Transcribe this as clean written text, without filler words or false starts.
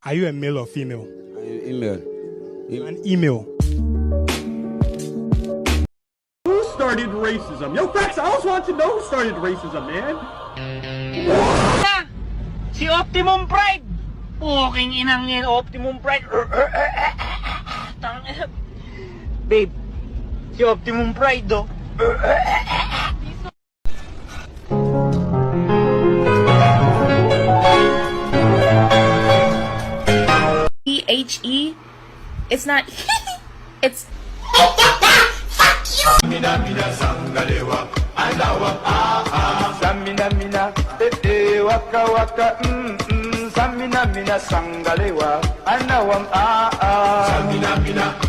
Are you a male or female? Email. An email. Who started racism? Yo, Fax, I always want to know who started racism, man. Si Optimum Pride! Puking inang yan, Optimum Pride. Tangina. Babe, si Optimum Pride, do. E-H-E. It's not it's Samina mina, waka waka, Samina mina sangalewa, anawam Samina mina.